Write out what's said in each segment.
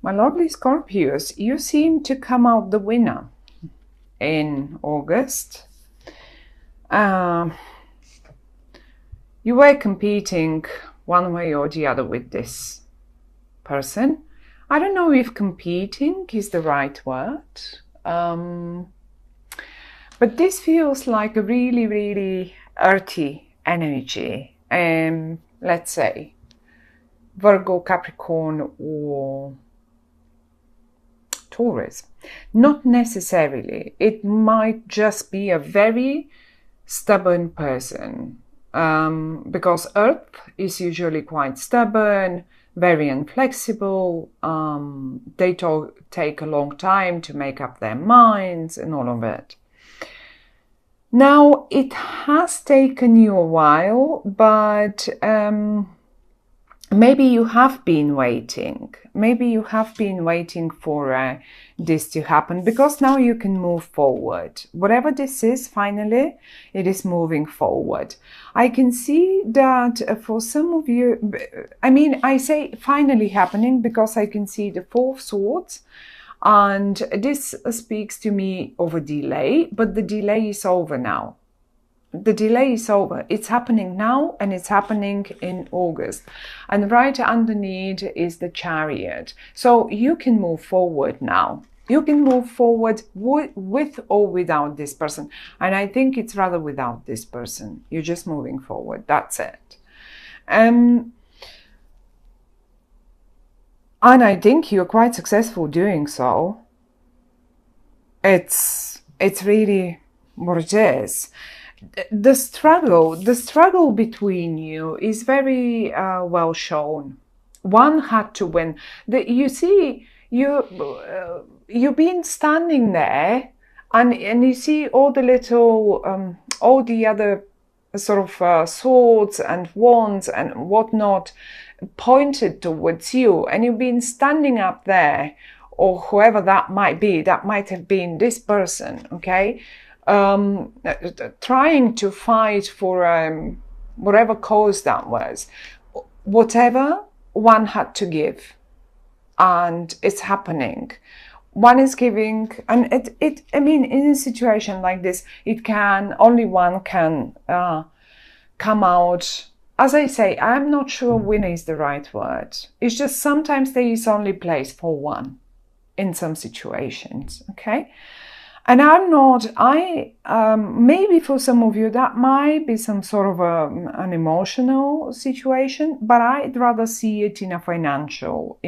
My lovely Scorpios, you seem to come out the winner in August. You were competing one way or the other with this person. I don't know if competing is the right word, but this feels like a really, really earthy energy. Let's say Virgo, Capricorn, or Taurus. Not necessarily. It might just be a very stubborn person, because Earth is usually quite stubborn, very inflexible. They take a long time to make up their minds and all of it. Now, it has taken you a while, but maybe you have been waiting. Maybe you have been waiting for this to happen, because now you can move forward. Whatever this is, finally, it is moving forward. I can see that for some of you, I mean, I say finally happening because I can see the Four of Swords, and this speaks to me of a delay, but the delay is over now. The delay is over. It's happening now, and it's happening in August. And right underneath is the Chariot. So you can move forward now. You can move forward with or without this person. And I think it's rather without this person. You're just moving forward. That's it. And I think you're quite successful doing so. It's really what it is. The struggle between you is very well shown. One had to win. You see, you've been standing there, and you see all the little, all the other sort of swords and wands and whatnot pointed towards you, and you've been standing up there, or whoever that might be. That might have been this person, okay? Trying to fight for whatever cause that was. Whatever, one had to give, and it's happening. One is giving, and I mean, in a situation like this, only one can come out. As I say, I'm not sure winner is the right word. It's just sometimes there is only place for one in some situations, okay? And maybe for some of you that might be some sort of an emotional situation, but I'd rather see it in a financial,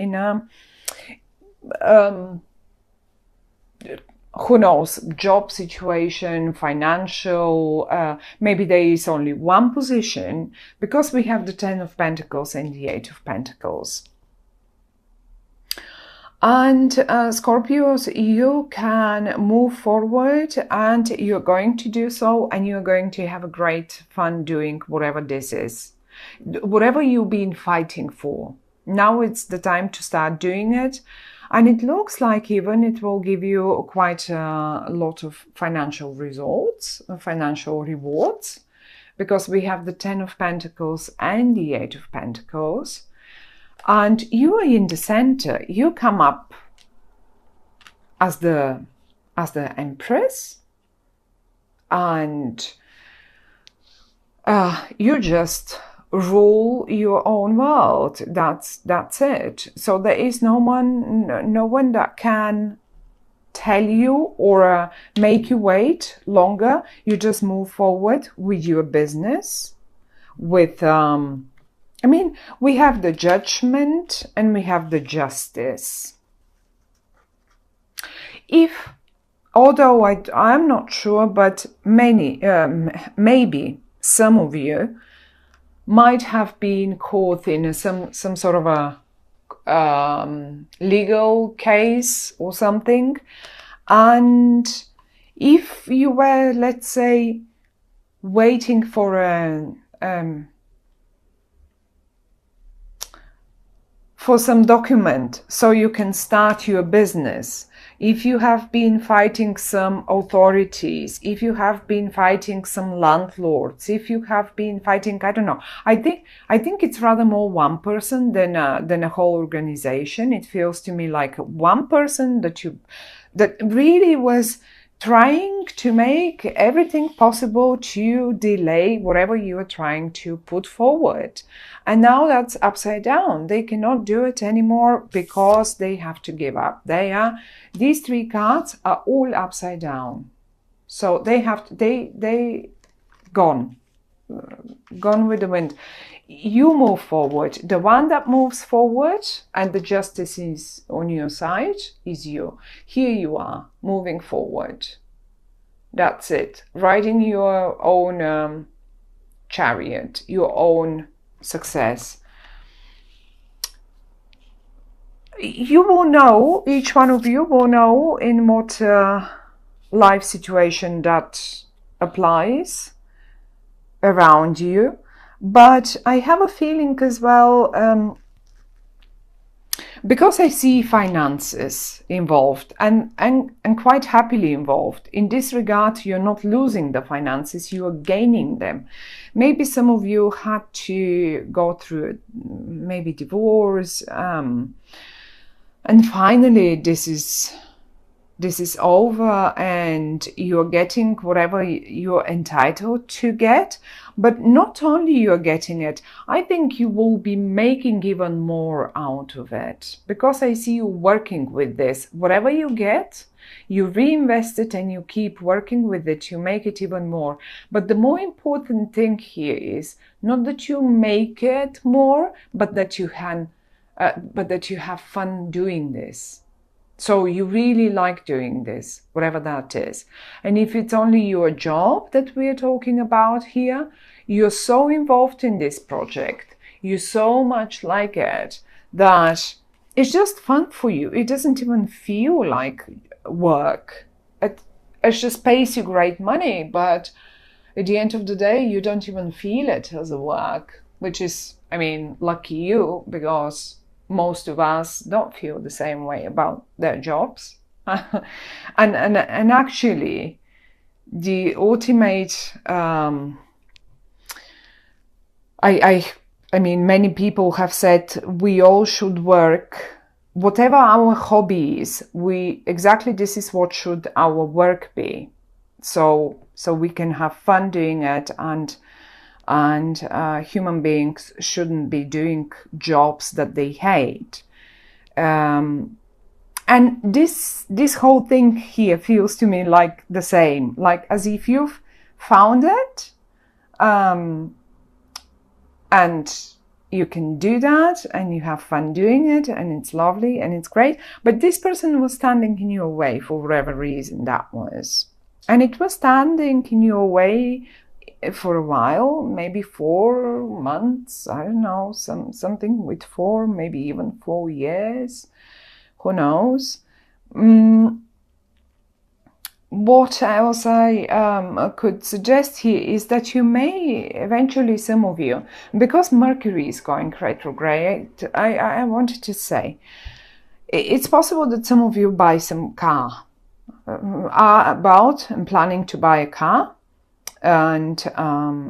who knows, job situation, financial, maybe there is only one position, because we have the Ten of Pentacles and the Eight of Pentacles. And Scorpios, you can move forward, and you're going to do so, and you're going to have a great fun doing whatever this is. Whatever you've been fighting for. Now it's the time to start doing it. And it looks like even it will give you quite a lot of financial results, financial rewards, because we have the Ten of Pentacles and the Eight of Pentacles. And you are in the center. You come up as the Empress, and you just rule your own world. That's it. So there is no one that can tell you or make you wait longer. You just move forward with your business. With I mean, we have the Judgment and we have the Justice. Although I'm not sure, but maybe some of you might have been caught in some sort of a legal case or something. And if you were, let's say, waiting for for some document so you can start your business. If you have been fighting some authorities, if you have been fighting some landlords, if you have been fighting, I don't know. I think it's rather more one person than a whole organization. It feels to me like one person that really was trying to make everything possible to delay whatever you are trying to put forward. And now that's upside down. They cannot do it anymore because they have to give up. These three cards are all upside down. So they gone with the wind. You move forward. The one that moves forward and the justice is on your side is you. Here you are, moving forward. That's it. Riding your own chariot, your own success. You will know, each one of you will know in what life situation that applies around you. But I have a feeling as well, because I see finances involved and quite happily involved. In this regard, you're not losing the finances, you are gaining them. Maybe some of you had to go through maybe divorce, and finally this is over and you're getting whatever you're entitled to get. But not only you're getting it, I think you will be making even more out of it, because I see you working with this. Whatever you get, you reinvest it and you keep working with it, you make it even more. But the more important thing here is not that you make it more, but that you have fun doing this. So you really like doing this, whatever that is. And if it's only your job that we're talking about here, you're so involved in this project, you so much like it, that it's just fun for you. It doesn't even feel like work. It just pays you great money, but at the end of the day, you don't even feel it as a work, which is, I mean, lucky you, because most of us don't feel the same way about their jobs. and actually, the ultimate, I mean, many people have said we all should work, whatever our hobby is, exactly this is what should our work be. So we can have fun doing it, and human beings shouldn't be doing jobs that they hate. And this whole thing here feels to me like the same, like as if you've found it, and you can do that and you have fun doing it and it's lovely and it's great. But this person was standing in your way for whatever reason that was. And it was standing in your way for a while, maybe 4 months, I don't know, something with 4, maybe even 4 years, who knows. What else I could suggest here is that you may eventually, some of you, because Mercury is going retrograde, I wanted to say, it's possible that some of you buy some car, are about and planning to buy a car, and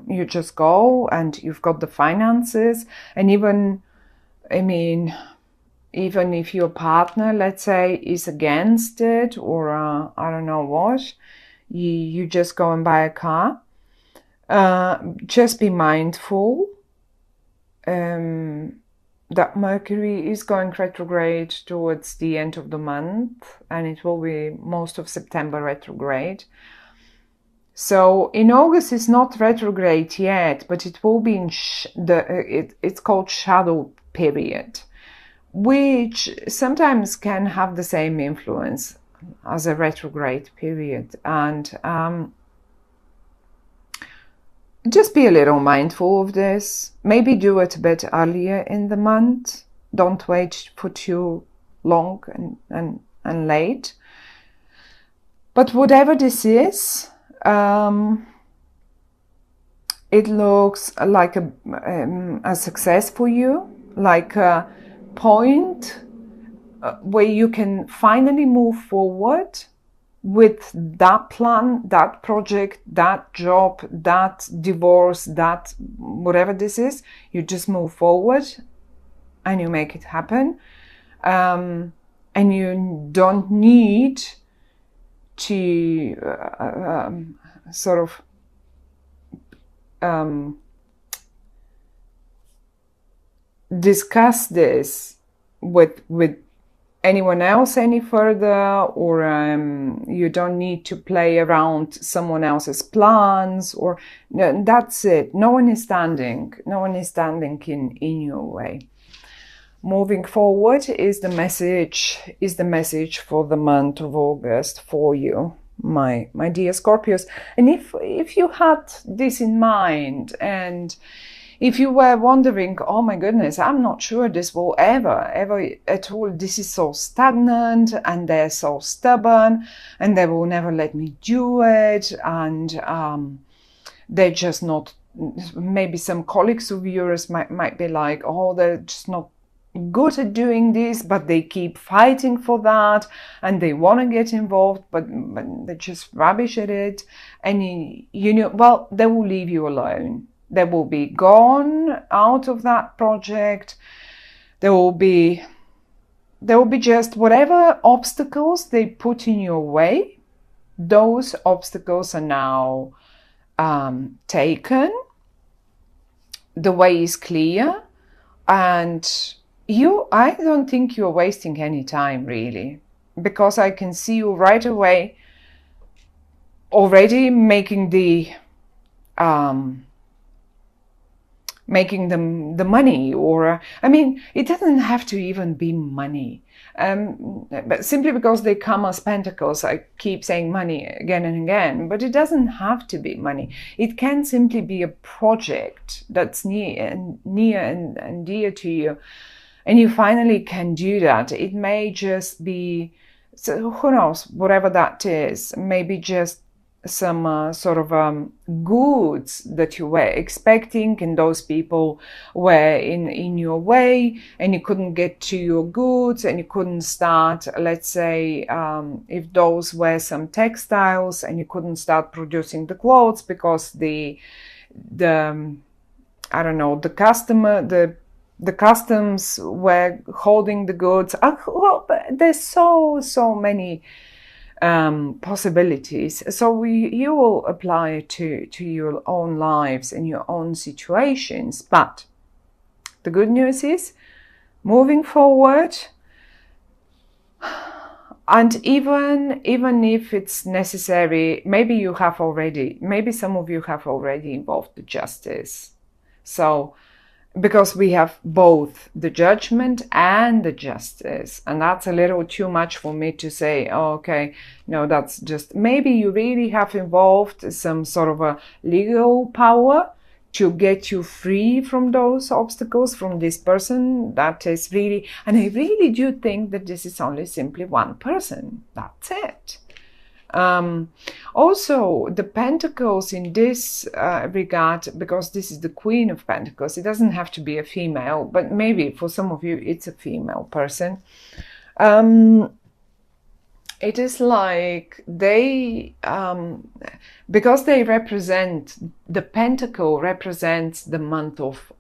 you just go and you've got the finances, and even, I mean, even if your partner, let's say, is against it, or I don't know what, you just go and buy a car. Just be mindful that Mercury is going retrograde towards the end of the month, and it will be most of September retrograde. So in August it's not retrograde yet, but it will be in it's called shadow period, which sometimes can have the same influence as a retrograde period. And just be a little mindful of this. Maybe do it a bit earlier in the month. Don't wait for too long and late. But whatever this is, it looks like a success for you, like point where you can finally move forward with that plan, that project, that job, that divorce, that whatever this is. You just move forward and you make it happen. And you don't need to sort of discuss this with anyone else any further, or you don't need to play around someone else's plans, or no, that's it. No one is standing in your way. Moving forward is the message for the month of August for you, my dear Scorpios. And if you had this in mind, and if you were wondering, oh my goodness, I'm not sure this will ever at all, this is so stagnant and they're so stubborn and they will never let me do it, and they're just not, maybe some colleagues of yours might be like, oh, they're just not good at doing this, but they keep fighting for that and they want to get involved, but they're just rubbish at it. And you know, well, they will leave you alone. They will be gone out of that project. There will be just whatever obstacles they put in your way. Those obstacles are now taken. The way is clear, and I don't think you're wasting any time, really, because I can see you right away already making the money, or I mean, it doesn't have to even be money, but simply because they come as pentacles, I keep saying money again and again, but it doesn't have to be money. It can simply be a project that's near and dear to you, and you finally can do that. It may just be, so who knows, whatever that is, maybe just some sort of goods that you were expecting, and those people were in your way, and you couldn't get to your goods, and you couldn't start, let's say, if those were some textiles, and you couldn't start producing the clothes because the I don't know, the customs were holding the goods. Well, there's so many possibilities. So you will apply it to your own lives and your own situations. But the good news is, moving forward, and even if it's necessary, maybe some of you have already involved the justice. So, because we have both the judgment and the justice, and that's a little too much for me to say, oh, okay, no, that's just, maybe you really have involved some sort of a legal power to get you free from those obstacles, from this person. That is really, and I really do think that this is only simply one person. That's it. Also, the Pentacles in this regard, because this is the Queen of Pentacles, it doesn't have to be a female, but maybe for some of you it's a female person. It is like they, because they represent, the Pentacle represents the month of